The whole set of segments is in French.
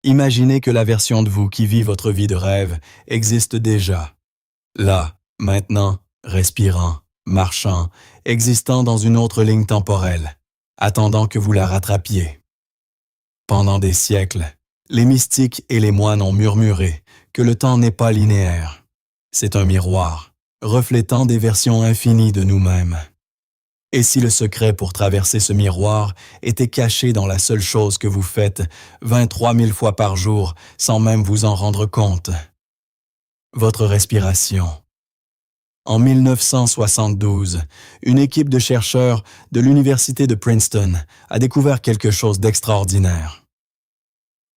Imaginez que la version de vous qui vit votre vie de rêve existe déjà. Là, maintenant, respirant, marchant, existant dans une autre ligne temporelle, attendant que vous la rattrapiez. Pendant des siècles, les mystiques et les moines ont murmuré que le temps n'est pas linéaire. C'est un miroir, reflétant des versions infinies de nous-mêmes. Et si le secret pour traverser ce miroir était caché dans la seule chose que vous faites 23 000 fois par jour sans même vous en rendre compte? Votre respiration. En 1972, une équipe de chercheurs de l'Université de Princeton a découvert quelque chose d'extraordinaire.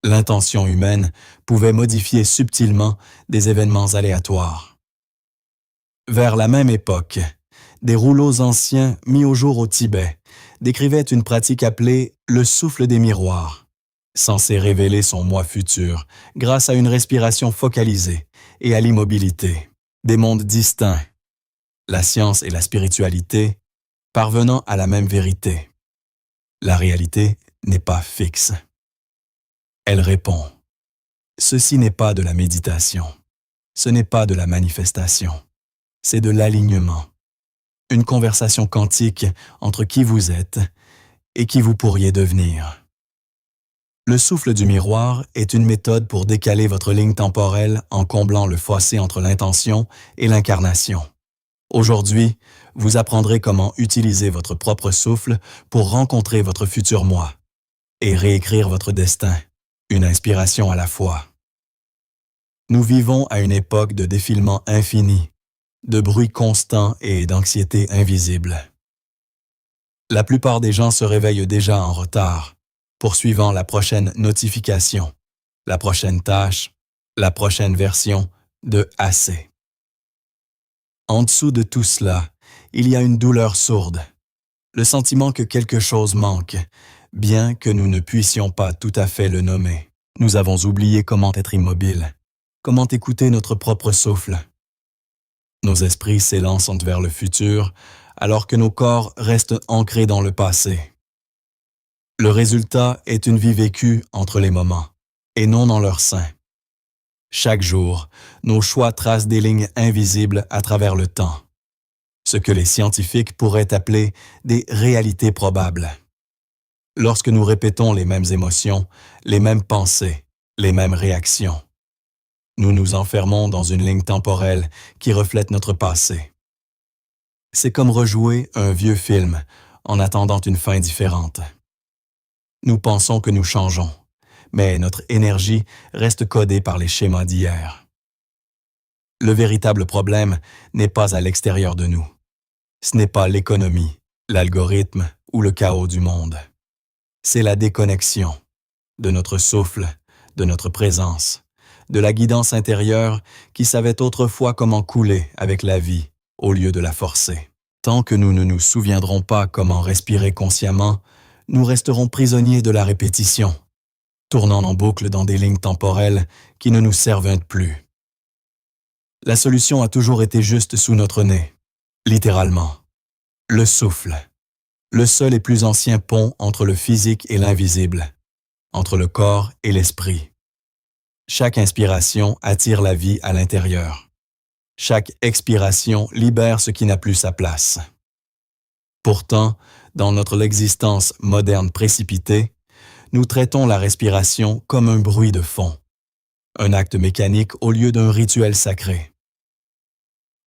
L'intention humaine pouvait modifier subtilement des événements aléatoires. Vers la même époque, des rouleaux anciens mis au jour au Tibet décrivaient une pratique appelée le souffle des miroirs, censé révéler son moi futur grâce à une respiration focalisée et à l'immobilité. Des mondes distincts, la science et la spiritualité, parvenant à la même vérité. La réalité n'est pas fixe. Elle répond. Ceci n'est pas de la méditation. Ce n'est pas de la manifestation. C'est de l'alignement. Une conversation quantique entre qui vous êtes et qui vous pourriez devenir. Le souffle du miroir est une méthode pour décaler votre ligne temporelle en comblant le fossé entre l'intention et l'incarnation. Aujourd'hui, vous apprendrez comment utiliser votre propre souffle pour rencontrer votre futur moi et réécrire votre destin, une inspiration à la fois. Nous vivons à une époque de défilement infini, de bruit constant et d'anxiété invisible. La plupart des gens se réveillent déjà en retard, poursuivant la prochaine notification, la prochaine tâche, la prochaine version de assez. En dessous de tout cela, il y a une douleur sourde, le sentiment que quelque chose manque, bien que nous ne puissions pas tout à fait le nommer. Nous avons oublié comment être immobile, comment écouter notre propre souffle. Nos esprits s'élancent vers le futur, alors que nos corps restent ancrés dans le passé. Le résultat est une vie vécue entre les moments, et non dans leur sein. Chaque jour, nos choix tracent des lignes invisibles à travers le temps, ce que les scientifiques pourraient appeler des réalités probables. Lorsque nous répétons les mêmes émotions, les mêmes pensées, les mêmes réactions, nous nous enfermons dans une ligne temporelle qui reflète notre passé. C'est comme rejouer un vieux film en attendant une fin différente. Nous pensons que nous changeons, mais notre énergie reste codée par les schémas d'hier. Le véritable problème n'est pas à l'extérieur de nous. Ce n'est pas l'économie, l'algorithme ou le chaos du monde. C'est la déconnexion de notre souffle, de notre présence, de la guidance intérieure qui savait autrefois comment couler avec la vie au lieu de la forcer. Tant que nous ne nous souviendrons pas comment respirer consciemment, nous resterons prisonniers de la répétition, tournant en boucle dans des lignes temporelles qui ne nous servent plus. La solution a toujours été juste sous notre nez, littéralement. Le souffle, le seul et plus ancien pont entre le physique et l'invisible, entre le corps et l'esprit. Chaque inspiration attire la vie à l'intérieur. Chaque expiration libère ce qui n'a plus sa place. Pourtant, dans notre existence moderne précipitée, nous traitons la respiration comme un bruit de fond, un acte mécanique au lieu d'un rituel sacré.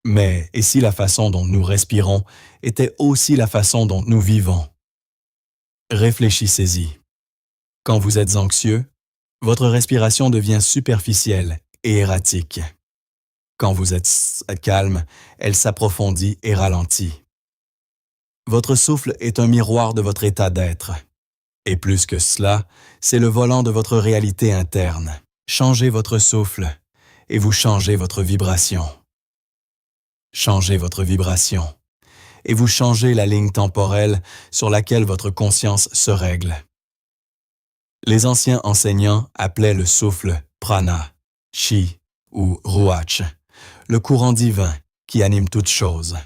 Mais et si la façon dont nous respirons était aussi la façon dont nous vivons? Réfléchissez-y. Quand vous êtes anxieux, votre respiration devient superficielle et erratique. Quand vous êtes calme, elle s'approfondit et ralentit. Votre souffle est un miroir de votre état d'être. Et plus que cela, c'est le volant de votre réalité interne. Changez votre souffle et vous changez votre vibration. Changez votre vibration et vous changez la ligne temporelle sur laquelle votre conscience se règle. Les anciens enseignants appelaient le souffle prana, chi ou ruach, le courant divin qui anime toute chose.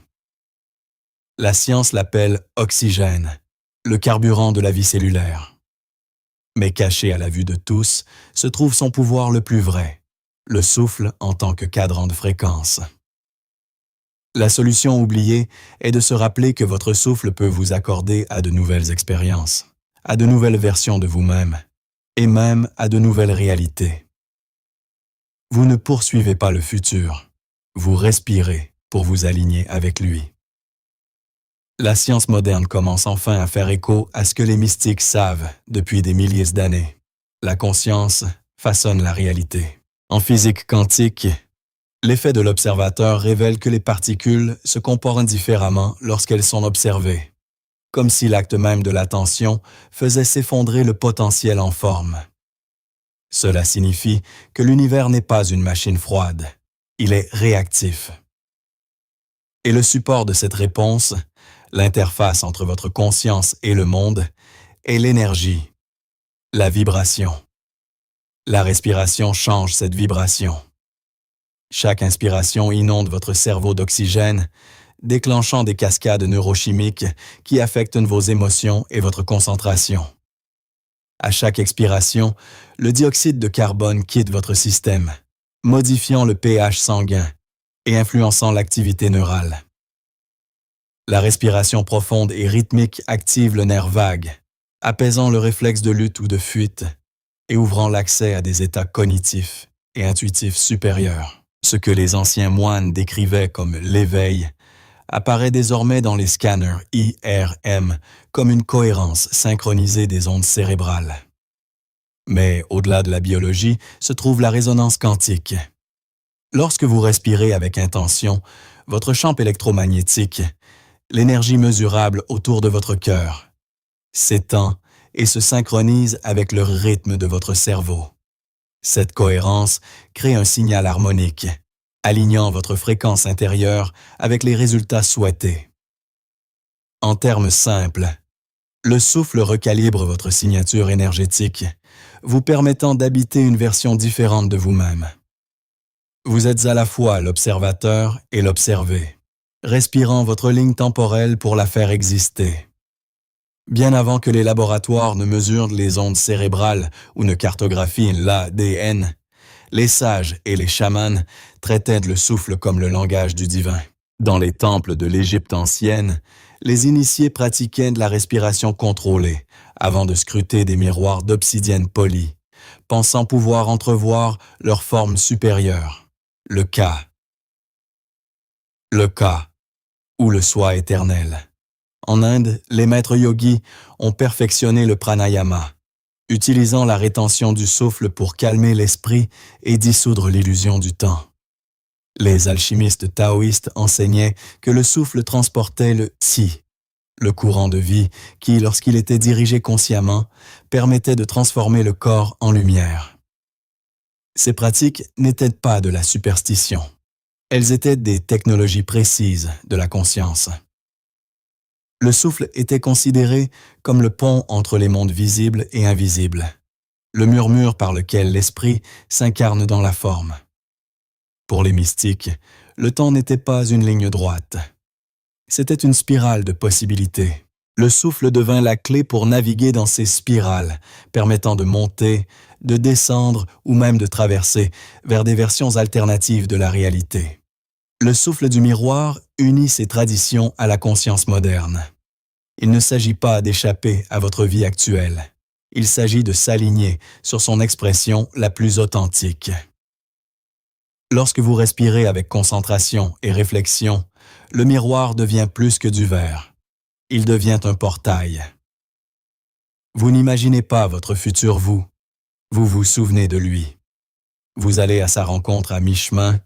La science l'appelle oxygène, le carburant de la vie cellulaire. Mais caché à la vue de tous se trouve son pouvoir le plus vrai, le souffle en tant que cadran de fréquence. La solution oubliée est de se rappeler que votre souffle peut vous accorder à de nouvelles expériences, à de nouvelles versions de vous-même, et même à de nouvelles réalités. Vous ne poursuivez pas le futur, vous respirez pour vous aligner avec lui. La science moderne commence enfin à faire écho à ce que les mystiques savent depuis des milliers d'années. La conscience façonne la réalité. En physique quantique, l'effet de l'observateur révèle que les particules se comportent différemment lorsqu'elles sont observées, comme si l'acte même de l'attention faisait s'effondrer le potentiel en forme. Cela signifie que l'univers n'est pas une machine froide, il est réactif. Et le support de cette réponse, l'interface entre votre conscience et le monde, est l'énergie, la vibration. La respiration change cette vibration. Chaque inspiration inonde votre cerveau d'oxygène, déclenchant des cascades neurochimiques qui affectent vos émotions et votre concentration. À chaque expiration, le dioxyde de carbone quitte votre système, modifiant le pH sanguin et influençant l'activité neurale. La respiration profonde et rythmique active le nerf vague, apaisant le réflexe de lutte ou de fuite et ouvrant l'accès à des états cognitifs et intuitifs supérieurs. Ce que les anciens moines décrivaient comme l'éveil apparaît désormais dans les scanners IRM comme une cohérence synchronisée des ondes cérébrales. Mais au-delà de la biologie se trouve la résonance quantique. Lorsque vous respirez avec intention, votre champ électromagnétique, l'énergie mesurable autour de votre cœur, s'étend et se synchronise avec le rythme de votre cerveau. Cette cohérence crée un signal harmonique, alignant votre fréquence intérieure avec les résultats souhaités. En termes simples, le souffle recalibre votre signature énergétique, vous permettant d'habiter une version différente de vous-même. Vous êtes à la fois l'observateur et l'observé, respirant votre ligne temporelle pour la faire exister. Bien avant que les laboratoires ne mesurent les ondes cérébrales ou ne cartographient l'ADN, les sages et les chamans traitaient le souffle comme le langage du divin. Dans les temples de l'Égypte ancienne, les initiés pratiquaient de la respiration contrôlée avant de scruter des miroirs d'obsidienne polie, pensant pouvoir entrevoir leur forme supérieure, le Ka. Le Ka, ou le soi éternel. En Inde, les maîtres yogis ont perfectionné le pranayama, utilisant la rétention du souffle pour calmer l'esprit et dissoudre l'illusion du temps. Les alchimistes taoïstes enseignaient que le souffle transportait le Qi, le courant de vie qui, lorsqu'il était dirigé consciemment, permettait de transformer le corps en lumière. Ces pratiques n'étaient pas de la superstition. Elles étaient des technologies précises de la conscience. Le souffle était considéré comme le pont entre les mondes visibles et invisibles, le murmure par lequel l'esprit s'incarne dans la forme. Pour les mystiques, le temps n'était pas une ligne droite. C'était une spirale de possibilités. Le souffle devint la clé pour naviguer dans ces spirales, permettant de monter, de descendre ou même de traverser vers des versions alternatives de la réalité. Le souffle du miroir unit ces traditions à la conscience moderne. Il ne s'agit pas d'échapper à votre vie actuelle. Il s'agit de s'aligner sur son expression la plus authentique. Lorsque vous respirez avec concentration et réflexion, le miroir devient plus que du verre. Il devient un portail. Vous n'imaginez pas votre futur vous. Vous vous souvenez de lui. Vous allez à sa rencontre à mi-chemin,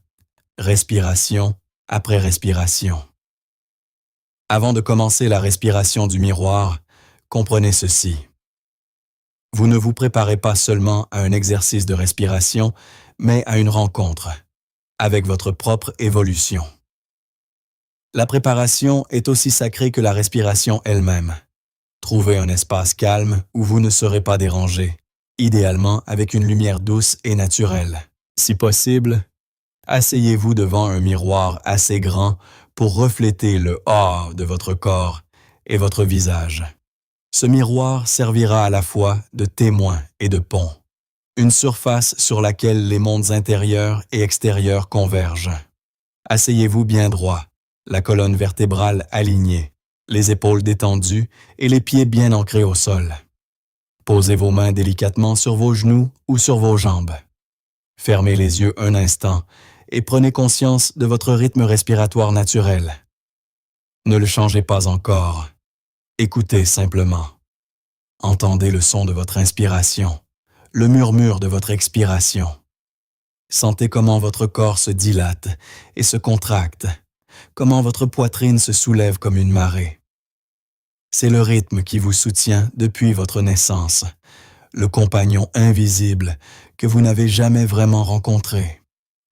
respiration après respiration. Avant de commencer la respiration du miroir, comprenez ceci. Vous ne vous préparez pas seulement à un exercice de respiration, mais à une rencontre avec votre propre évolution. La préparation est aussi sacrée que la respiration elle-même. Trouvez un espace calme où vous ne serez pas dérangé, idéalement avec une lumière douce et naturelle. Si possible, asseyez-vous devant un miroir assez grand pour refléter le « ah » de votre corps et votre visage. Ce miroir servira à la fois de témoin et de pont, une surface sur laquelle les mondes intérieurs et extérieurs convergent. Asseyez-vous bien droit, la colonne vertébrale alignée, les épaules détendues et les pieds bien ancrés au sol. Posez vos mains délicatement sur vos genoux ou sur vos jambes. Fermez les yeux un instant et prenez conscience de votre rythme respiratoire naturel. Ne le changez pas encore. Écoutez simplement. Entendez le son de votre inspiration, le murmure de votre expiration. Sentez comment votre corps se dilate et se contracte, comment votre poitrine se soulève comme une marée. C'est le rythme qui vous soutient depuis votre naissance, le compagnon invisible que vous n'avez jamais vraiment rencontré.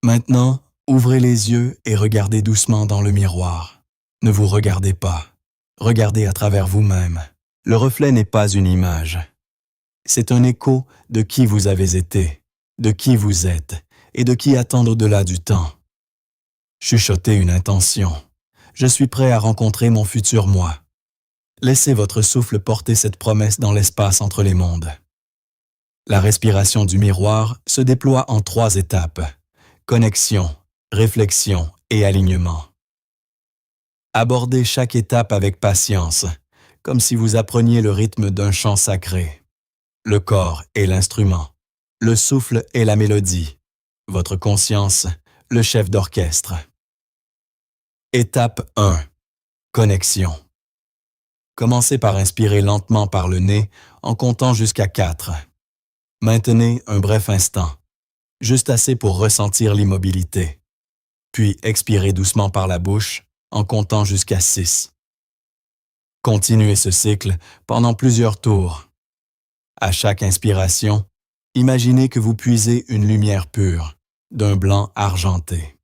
Maintenant, ouvrez les yeux et regardez doucement dans le miroir. Ne vous regardez pas. Regardez à travers vous-même. Le reflet n'est pas une image. C'est un écho de qui vous avez été, de qui vous êtes et de qui attend au-delà du temps. Chuchotez une intention. Je suis prêt à rencontrer mon futur moi. Laissez votre souffle porter cette promesse dans l'espace entre les mondes. La respiration du miroir se déploie en 3 étapes. Connexion, réflexion et alignement. Abordez chaque étape avec patience, comme si vous appreniez le rythme d'un chant sacré. Le corps est l'instrument, le souffle est la mélodie, votre conscience, le chef d'orchestre. Étape 1. Connexion. Commencez par inspirer lentement par le nez en comptant jusqu'à 4. Maintenez un bref instant, juste assez pour ressentir l'immobilité. Puis expirez doucement par la bouche en comptant jusqu'à 6. Continuez ce cycle pendant plusieurs tours. À chaque inspiration, imaginez que vous puisez une lumière pure, d'un blanc argenté.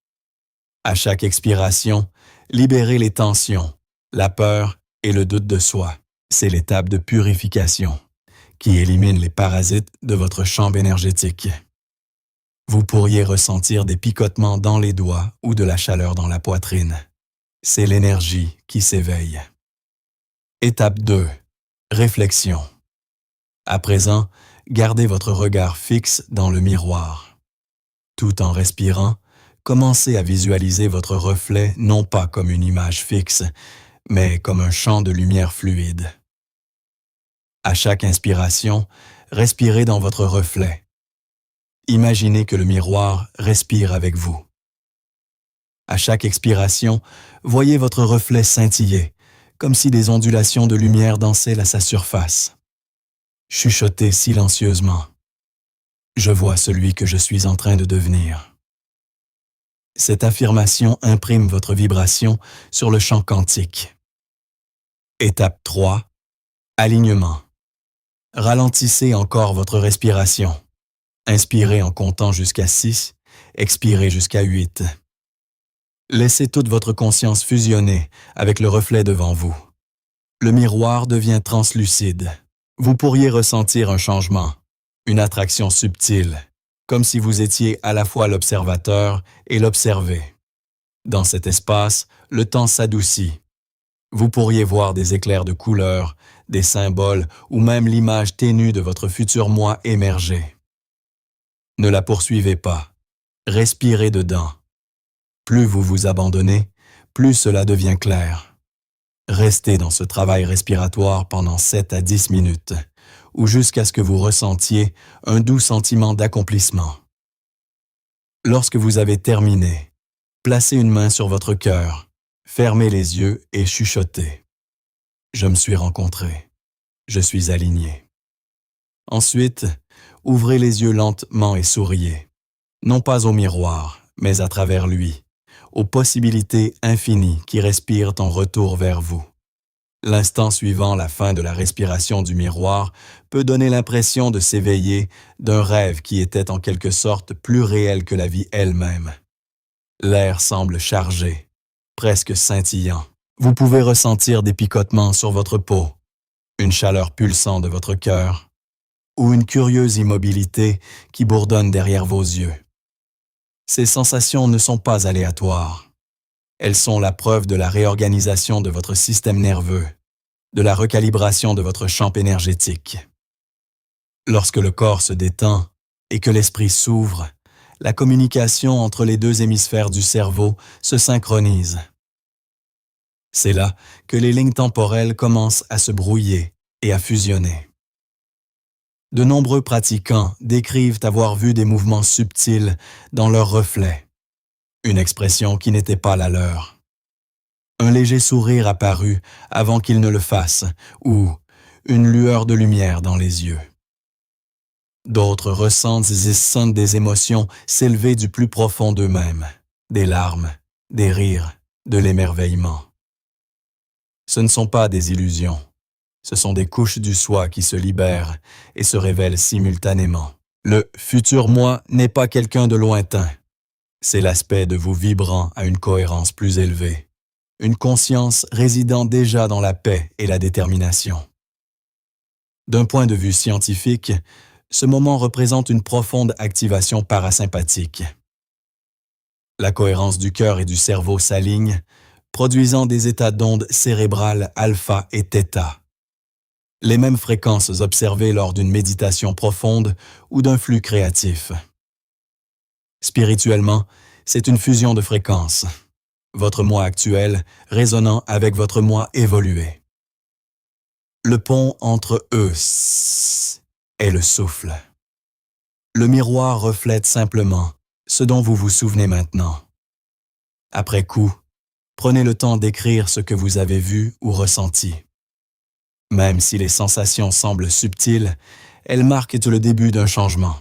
À chaque expiration, libérez les tensions, la peur et le doute de soi. C'est l'étape de purification qui élimine les parasites de votre champ énergétique. Vous pourriez ressentir des picotements dans les doigts ou de la chaleur dans la poitrine. C'est l'énergie qui s'éveille. Étape 2. Réflexion. À présent, gardez votre regard fixe dans le miroir. Tout en respirant, commencez à visualiser votre reflet non pas comme une image fixe, mais comme un champ de lumière fluide. À chaque inspiration, respirez dans votre reflet. Imaginez que le miroir respire avec vous. À chaque expiration, voyez votre reflet scintiller, comme si des ondulations de lumière dansaient à sa surface. Chuchotez silencieusement. Je vois celui que je suis en train de devenir. Cette affirmation imprime votre vibration sur le champ quantique. Étape 3. Alignement. Ralentissez encore votre respiration. Inspirez en comptant jusqu'à 6, expirez jusqu'à 8. Laissez toute votre conscience fusionner avec le reflet devant vous. Le miroir devient translucide. Vous pourriez ressentir un changement, une attraction subtile, comme si vous étiez à la fois l'observateur et l'observé. Dans cet espace, le temps s'adoucit. Vous pourriez voir des éclairs de couleurs, des symboles ou même l'image ténue de votre futur moi émerger. Ne la poursuivez pas. Respirez dedans. Plus vous vous abandonnez, plus cela devient clair. Restez dans ce travail respiratoire pendant 7 à 10 minutes, ou jusqu'à ce que vous ressentiez un doux sentiment d'accomplissement. Lorsque vous avez terminé, placez une main sur votre cœur, fermez les yeux et chuchotez. Je me suis rencontré. Je suis aligné. Ensuite, ouvrez les yeux lentement et souriez, non pas au miroir, mais à travers lui, aux possibilités infinies qui respirent en retour vers vous. L'instant suivant la fin de la respiration du miroir peut donner l'impression de s'éveiller d'un rêve qui était en quelque sorte plus réel que la vie elle-même. L'air semble chargé, presque scintillant. Vous pouvez ressentir des picotements sur votre peau, une chaleur pulsant de votre cœur, ou une curieuse immobilité qui bourdonne derrière vos yeux. Ces sensations ne sont pas aléatoires. Elles sont la preuve de la réorganisation de votre système nerveux. de la recalibration de votre champ énergétique. Lorsque le corps se détend et que l'esprit s'ouvre, la communication entre les deux hémisphères du cerveau se synchronise. C'est là que les lignes temporelles commencent à se brouiller et à fusionner. De nombreux pratiquants décrivent avoir vu des mouvements subtils dans leurs reflets, une expression qui n'était pas la leur. Un léger sourire apparut avant qu'ils ne le fassent, ou une lueur de lumière dans les yeux. D'autres ressentent et sentent des émotions s'élever du plus profond d'eux-mêmes, des larmes, des rires, de l'émerveillement. Ce ne sont pas des illusions, ce sont des couches du soi qui se libèrent et se révèlent simultanément. Le futur moi n'est pas quelqu'un de lointain, c'est l'aspect de vous vibrant à une cohérence plus élevée, une conscience résidant déjà dans la paix et la détermination. D'un point de vue scientifique, ce moment représente une profonde activation parasympathique. La cohérence du cœur et du cerveau s'aligne, produisant des états d'ondes cérébrales alpha et θ. Les mêmes fréquences observées lors d'une méditation profonde ou d'un flux créatif. Spirituellement, c'est une fusion de fréquences. Votre moi actuel résonnant avec votre moi évolué. Le pont entre eux est le souffle. Le miroir reflète simplement ce dont vous vous souvenez maintenant. Après coup, prenez le temps d'écrire ce que vous avez vu ou ressenti. Même si les sensations semblent subtiles, elles marquent le début d'un changement.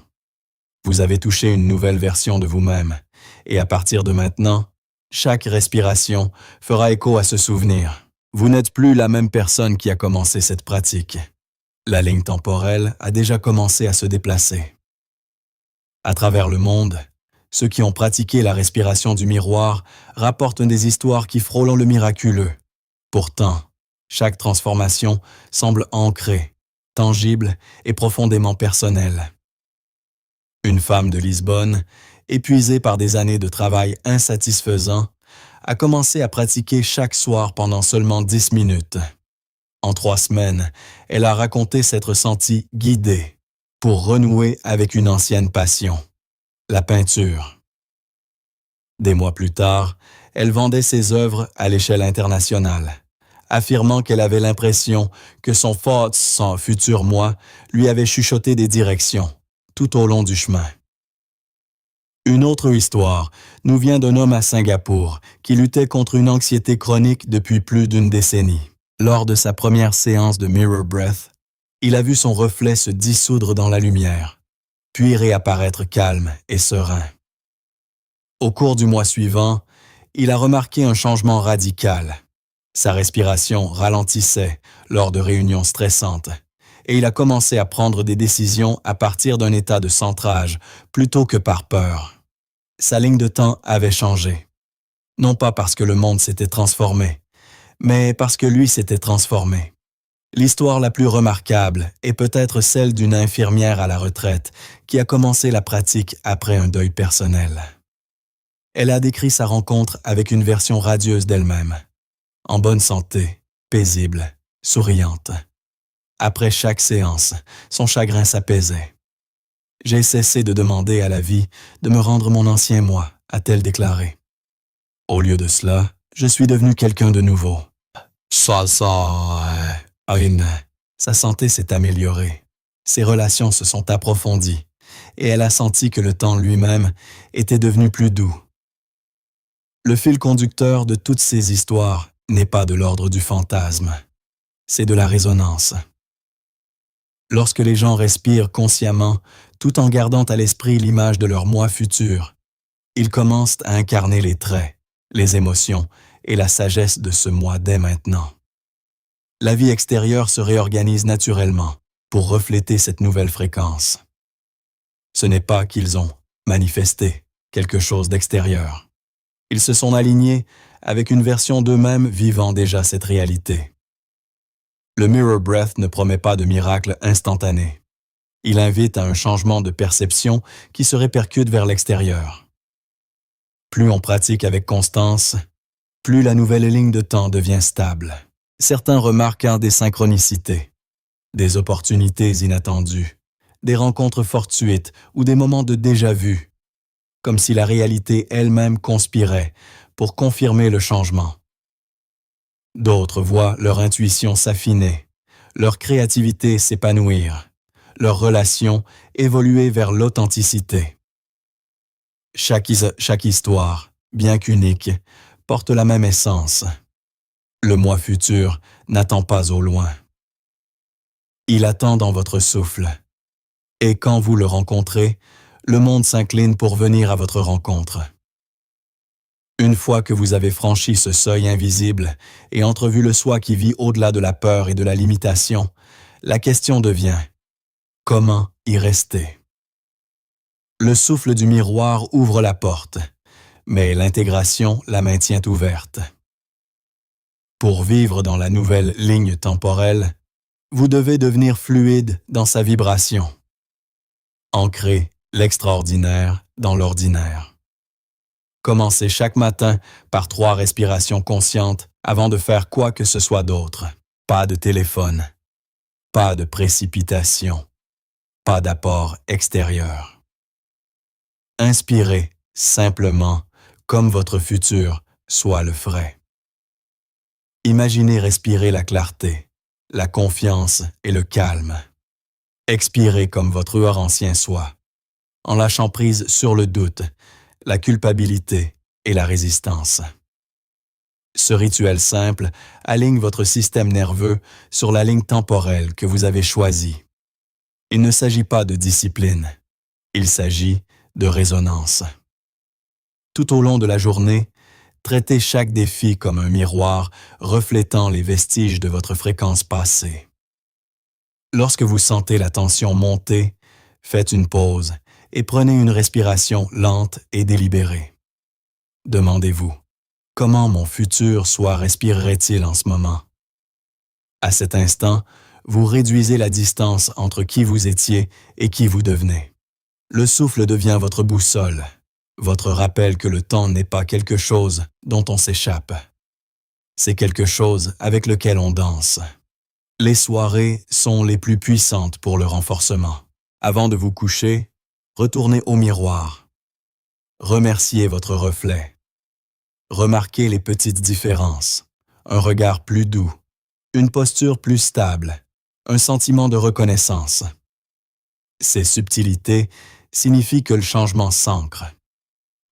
Vous avez touché une nouvelle version de vous-même, et à partir de maintenant, chaque respiration fera écho à ce souvenir. Vous n'êtes plus la même personne qui a commencé cette pratique. La ligne temporelle a déjà commencé à se déplacer. À travers le monde, ceux qui ont pratiqué la respiration du miroir rapportent des histoires qui frôlent le miraculeux. Pourtant, chaque transformation semble ancrée, tangible et profondément personnelle. Une femme de Lisbonne, épuisée par des années de travail insatisfaisant, a commencé à pratiquer chaque soir pendant seulement 10 minutes. En 3 semaines, elle a raconté s'être sentie guidée pour renouer avec une ancienne passion, la peinture. Des mois plus tard, elle vendait ses œuvres à l'échelle internationale, affirmant qu'elle avait l'impression que son futur moi, lui avait chuchoté des directions, tout au long du chemin. Une autre histoire nous vient d'un homme à Singapour qui luttait contre une anxiété chronique depuis plus d'une décennie. Lors de sa première séance de Mirror Breath, il a vu son reflet se dissoudre dans la lumière, puis réapparaître calme et serein. Au cours du mois suivant, il a remarqué un changement radical. Sa respiration ralentissait lors de réunions stressantes et il a commencé à prendre des décisions à partir d'un état de centrage plutôt que par peur. Sa ligne de temps avait changé. Non pas parce que le monde s'était transformé, mais parce que lui s'était transformé. L'histoire la plus remarquable est peut-être celle d'une infirmière à la retraite qui a commencé la pratique après un deuil personnel. Elle a décrit sa rencontre avec une version radieuse d'elle-même, en bonne santé, paisible, souriante. Après chaque séance, son chagrin s'apaisait. « J'ai cessé de demander à la vie de me rendre mon ancien moi », a-t-elle déclaré. Au lieu de cela, je suis devenu quelqu'un de nouveau. Sa santé s'est améliorée, ses relations se sont approfondies et elle a senti que le temps lui-même était devenu plus doux. Le fil conducteur de toutes ces histoires n'est pas de l'ordre du fantasme, c'est de la résonance. Lorsque les gens respirent consciemment, tout en gardant à l'esprit l'image de leur moi futur, ils commencent à incarner les traits, les émotions et la sagesse de ce moi dès maintenant. La vie extérieure se réorganise naturellement pour refléter cette nouvelle fréquence. Ce n'est pas qu'ils ont manifesté quelque chose d'extérieur. Ils se sont alignés avec une version d'eux-mêmes vivant déjà cette réalité. Le Mirror Breath ne promet pas de miracle instantané. Il invite à un changement de perception qui se répercute vers l'extérieur. Plus on pratique avec constance, plus la nouvelle ligne de temps devient stable. Certains remarquent des synchronicités, des opportunités inattendues, des rencontres fortuites ou des moments de déjà-vu, comme si la réalité elle-même conspirait pour confirmer le changement. D'autres voient leur intuition s'affiner, leur créativité s'épanouir, leurs relations évoluer vers l'authenticité. Chaque histoire, bien qu'unique, porte la même essence. Le moi futur n'attend pas au loin. Il attend dans votre souffle. Et quand vous le rencontrez, le monde s'incline pour venir à votre rencontre. Une fois que vous avez franchi ce seuil invisible et entrevu le soi qui vit au-delà de la peur et de la limitation, la question devient « Comment y rester ?» Le souffle du miroir ouvre la porte, mais l'intégration la maintient ouverte. Pour vivre dans la nouvelle ligne temporelle, vous devez devenir fluide dans sa vibration. Ancrer l'extraordinaire dans l'ordinaire. Commencez chaque matin par 3 respirations conscientes avant de faire quoi que ce soit d'autre. Pas de téléphone, pas de précipitation, pas d'apport extérieur. Inspirez simplement comme votre futur soit le ferait. Imaginez respirer la clarté, la confiance et le calme. Expirez comme votre heure ancien soi, en lâchant prise sur le doute, la culpabilité et la résistance. Ce rituel simple aligne votre système nerveux sur la ligne temporelle que vous avez choisie. Il ne s'agit pas de discipline, il s'agit de résonance. Tout au long de la journée, traitez chaque défi comme un miroir reflétant les vestiges de votre fréquence passée. Lorsque vous sentez la tension monter, faites une pause et prenez une respiration lente et délibérée. Demandez-vous, comment mon futur soi respirerait-il en ce moment? À cet instant, vous réduisez la distance entre qui vous étiez et qui vous devenez. Le souffle devient votre boussole, votre rappel que le temps n'est pas quelque chose dont on s'échappe. C'est quelque chose avec lequel on danse. Les soirées sont les plus puissantes pour le renforcement. Avant de vous coucher, retournez au miroir. Remerciez votre reflet. Remarquez les petites différences. Un regard plus doux, une posture plus stable, un sentiment de reconnaissance. Ces subtilités signifient que le changement s'ancre.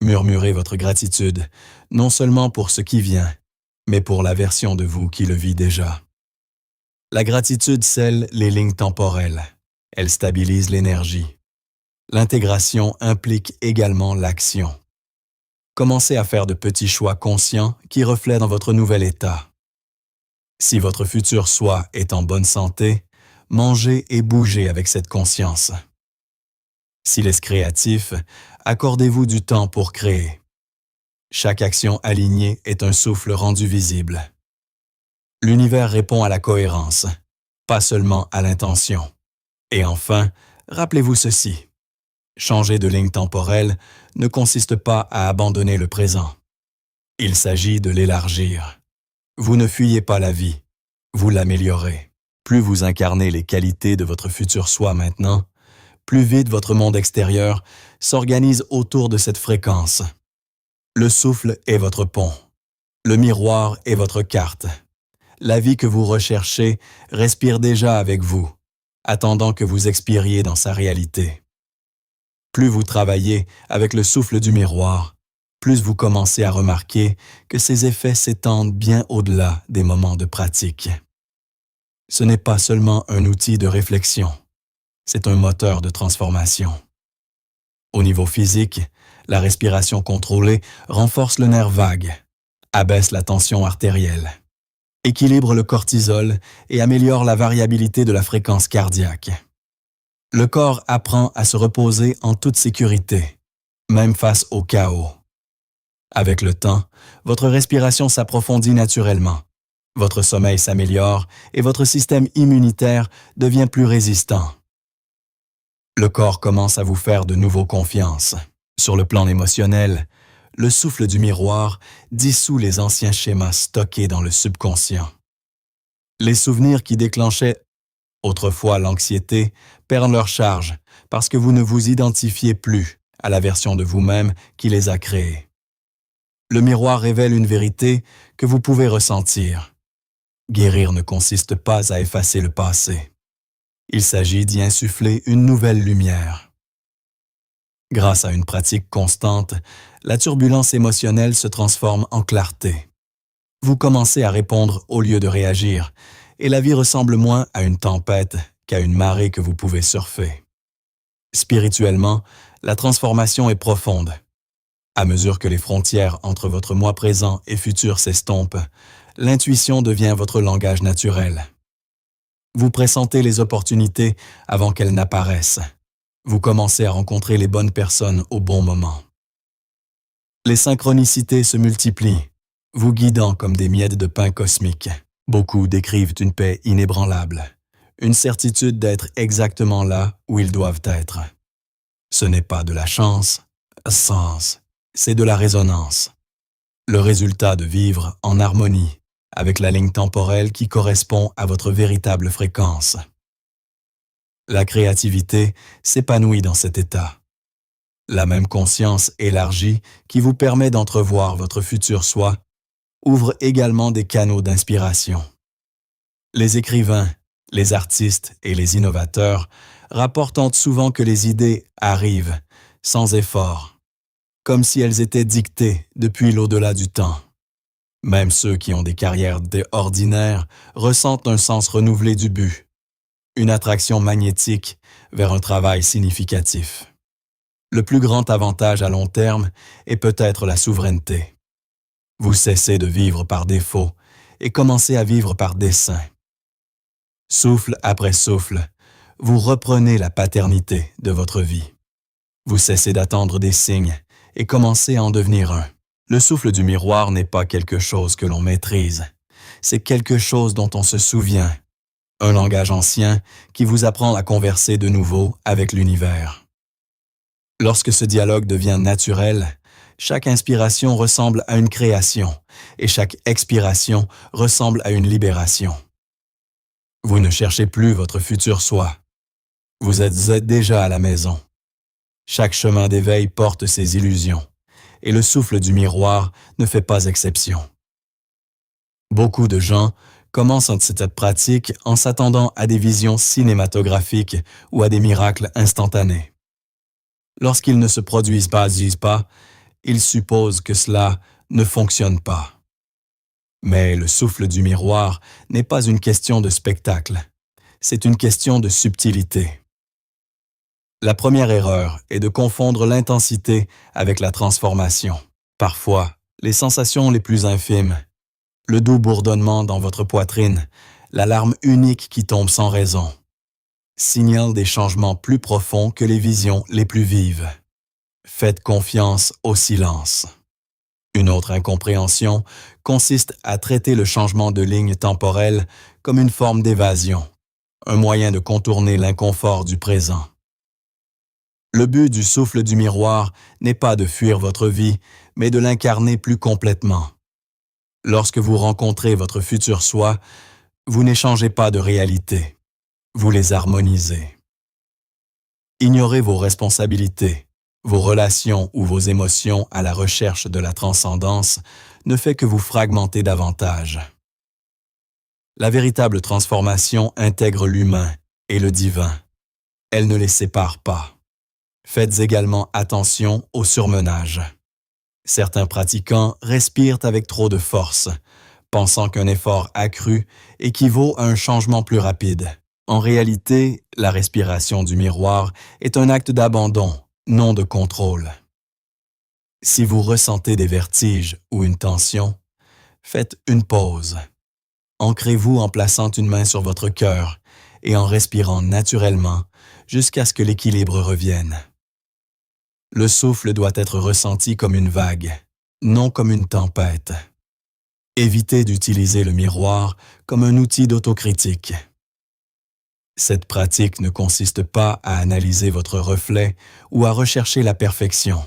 Murmurez votre gratitude, non seulement pour ce qui vient, mais pour la version de vous qui le vit déjà. La gratitude scelle les lignes temporelles. Elle stabilise l'énergie. L'intégration implique également l'action. Commencez à faire de petits choix conscients qui reflètent dans votre nouvel état. Si votre futur soi est en bonne santé, mangez et bougez avec cette conscience. S'il est créatif, accordez-vous du temps pour créer. Chaque action alignée est un souffle rendu visible. L'univers répond à la cohérence, pas seulement à l'intention. Et enfin, rappelez-vous ceci. Changer de ligne temporelle ne consiste pas à abandonner le présent. Il s'agit de l'élargir. Vous ne fuyez pas la vie, vous l'améliorez. Plus vous incarnez les qualités de votre futur soi maintenant, plus vite votre monde extérieur s'organise autour de cette fréquence. Le souffle est votre pont. Le miroir est votre carte. La vie que vous recherchez respire déjà avec vous, attendant que vous expiriez dans sa réalité. Plus vous travaillez avec le souffle du miroir, plus vous commencez à remarquer que ses effets s'étendent bien au-delà des moments de pratique. Ce n'est pas seulement un outil de réflexion, c'est un moteur de transformation. Au niveau physique, la respiration contrôlée renforce le nerf vague, abaisse la tension artérielle, équilibre le cortisol et améliore la variabilité de la fréquence cardiaque. Le corps apprend à se reposer en toute sécurité, même face au chaos. Avec le temps, votre respiration s'approfondit naturellement, votre sommeil s'améliore et votre système immunitaire devient plus résistant. Le corps commence à vous faire de nouveau confiance. Sur le plan émotionnel, le souffle du miroir dissout les anciens schémas stockés dans le subconscient. Les souvenirs qui déclenchaient autrefois l'anxiété perdent leur charge parce que vous ne vous identifiez plus à la version de vous-même qui les a créés. Le miroir révèle une vérité que vous pouvez ressentir. Guérir ne consiste pas à effacer le passé. Il s'agit d'y insuffler une nouvelle lumière. Grâce à une pratique constante, la turbulence émotionnelle se transforme en clarté. Vous commencez à répondre au lieu de réagir, et la vie ressemble moins à une tempête qu'à une marée que vous pouvez surfer. Spirituellement, la transformation est profonde. À mesure que les frontières entre votre moi présent et futur s'estompent, l'intuition devient votre langage naturel. Vous pressentez les opportunités avant qu'elles n'apparaissent. Vous commencez à rencontrer les bonnes personnes au bon moment. Les synchronicités se multiplient, vous guidant comme des miettes de pain cosmiques. Beaucoup décrivent une paix inébranlable, une certitude d'être exactement là où ils doivent être. Ce n'est pas de la chance, c'est de la résonance. Le résultat de vivre en harmonie avec la ligne temporelle qui correspond à votre véritable fréquence. La créativité s'épanouit dans cet état. La même conscience élargie qui vous permet d'entrevoir votre futur soi ouvre également des canaux d'inspiration. Les écrivains, les artistes et les innovateurs rapportent souvent que les idées arrivent sans effort, comme si elles étaient dictées depuis l'au-delà du temps. Même ceux qui ont des carrières ordinaires ressentent un sens renouvelé du but, une attraction magnétique vers un travail significatif. Le plus grand avantage à long terme est peut-être la souveraineté. Vous cessez de vivre par défaut et commencez à vivre par dessein. Souffle après souffle, vous reprenez la paternité de votre vie. Vous cessez d'attendre des signes et commencez à en devenir un. Le souffle du miroir n'est pas quelque chose que l'on maîtrise. C'est quelque chose dont on se souvient. Un langage ancien qui vous apprend à converser de nouveau avec l'univers. Lorsque ce dialogue devient naturel, chaque inspiration ressemble à une création et chaque expiration ressemble à une libération. Vous ne cherchez plus votre futur soi. Vous êtes déjà à la maison. Chaque chemin d'éveil porte ses illusions et le souffle du miroir ne fait pas exception. Beaucoup de gens commencent cette pratique en s'attendant à des visions cinématographiques ou à des miracles instantanés. Lorsqu'ils ne se produisent pas, ils supposent que cela ne fonctionne pas. Mais le souffle du miroir n'est pas une question de spectacle, c'est une question de subtilité. La première erreur est de confondre l'intensité avec la transformation. Parfois, les sensations les plus infimes, le doux bourdonnement dans votre poitrine, la larme unique qui tombe sans raison, signalent des changements plus profonds que les visions les plus vives. Faites confiance au silence. Une autre incompréhension consiste à traiter le changement de ligne temporelle comme une forme d'évasion, un moyen de contourner l'inconfort du présent. Le but du souffle du miroir n'est pas de fuir votre vie, mais de l'incarner plus complètement. Lorsque vous rencontrez votre futur soi, vous n'échangez pas de réalité, vous les harmonisez. Ignorez vos responsabilités, vos relations ou vos émotions à la recherche de la transcendance ne fait que vous fragmenter davantage. La véritable transformation intègre l'humain et le divin. Elle ne les sépare pas. Faites également attention au surmenage. Certains pratiquants respirent avec trop de force, pensant qu'un effort accru équivaut à un changement plus rapide. En réalité, la respiration du miroir est un acte d'abandon, non de contrôle. Si vous ressentez des vertiges ou une tension, faites une pause. Ancrez-vous en plaçant une main sur votre cœur et en respirant naturellement jusqu'à ce que l'équilibre revienne. Le souffle doit être ressenti comme une vague, non comme une tempête. Évitez d'utiliser le miroir comme un outil d'autocritique. Cette pratique ne consiste pas à analyser votre reflet ou à rechercher la perfection.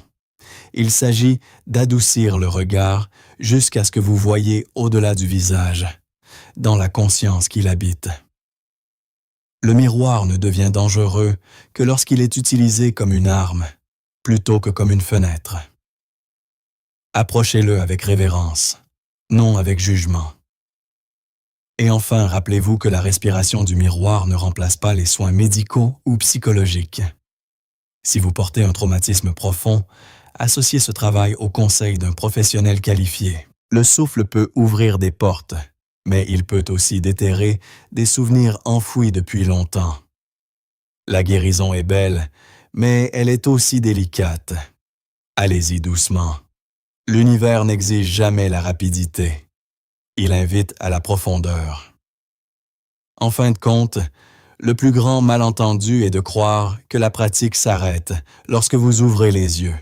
Il s'agit d'adoucir le regard jusqu'à ce que vous voyiez au-delà du visage, dans la conscience qu'il habite. Le miroir ne devient dangereux que lorsqu'il est utilisé comme une arme, plutôt que comme une fenêtre. Approchez-le avec révérence, non avec jugement. Et enfin, rappelez-vous que la respiration du miroir ne remplace pas les soins médicaux ou psychologiques. Si vous portez un traumatisme profond, associez ce travail au conseil d'un professionnel qualifié. Le souffle peut ouvrir des portes, mais il peut aussi déterrer des souvenirs enfouis depuis longtemps. La guérison est belle, mais elle est aussi délicate. Allez-y doucement. L'univers n'exige jamais la rapidité. Il invite à la profondeur. En fin de compte, le plus grand malentendu est de croire que la pratique s'arrête lorsque vous ouvrez les yeux.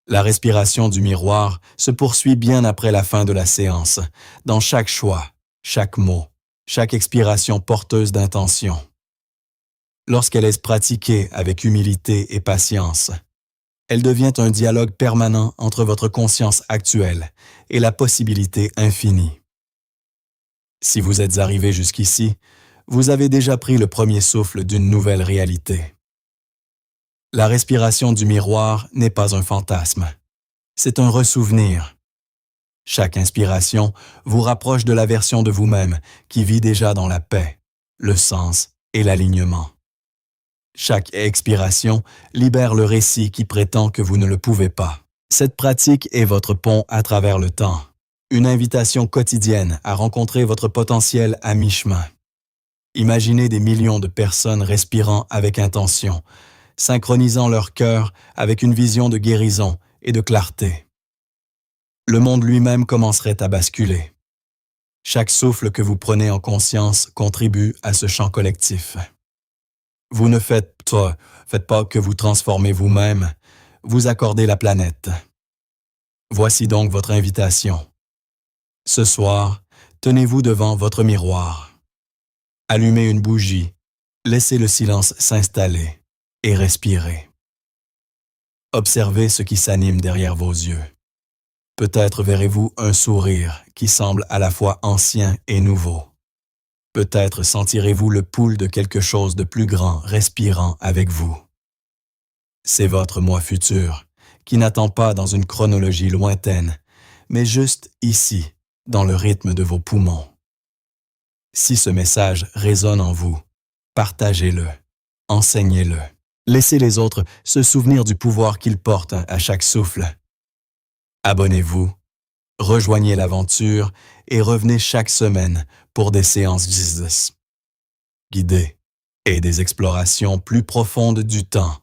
La respiration du miroir se poursuit bien après la fin de la séance, dans chaque choix, chaque mot, chaque expiration porteuse d'intention. Lorsqu'elle est pratiquée avec humilité et patience, elle devient un dialogue permanent entre votre conscience actuelle et la possibilité infinie. Si vous êtes arrivé jusqu'ici, vous avez déjà pris le premier souffle d'une nouvelle réalité. La respiration du miroir n'est pas un fantasme. C'est un ressouvenir. Chaque inspiration vous rapproche de la version de vous-même qui vit déjà dans la paix, le sens et l'alignement. Chaque expiration libère le récit qui prétend que vous ne le pouvez pas. Cette pratique est votre pont à travers le temps, une invitation quotidienne à rencontrer votre potentiel à mi-chemin. Imaginez des millions de personnes respirant avec intention, synchronisant leur cœur avec une vision de guérison et de clarté. Le monde lui-même commencerait à basculer. Chaque souffle que vous prenez en conscience contribue à ce champ collectif. Vous ne faites pas que vous transformez vous-même, vous accordez la planète. Voici donc votre invitation. Ce soir, tenez-vous devant votre miroir. Allumez une bougie, laissez le silence s'installer et respirez. Observez ce qui s'anime derrière vos yeux. Peut-être verrez-vous un sourire qui semble à la fois ancien et nouveau. Peut-être sentirez-vous le pouls de quelque chose de plus grand respirant avec vous. C'est votre moi futur, qui n'attend pas dans une chronologie lointaine, mais juste ici, dans le rythme de vos poumons. Si ce message résonne en vous, partagez-le, enseignez-le. Laissez les autres se souvenir du pouvoir qu'ils portent à chaque souffle. Abonnez-vous, rejoignez l'aventure et revenez chaque semaine pour des séances guidées et des explorations plus profondes du temps,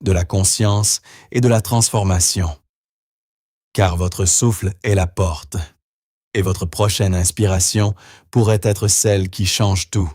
de la conscience et de la transformation. Car votre souffle est la porte, et votre prochaine inspiration pourrait être celle qui change tout.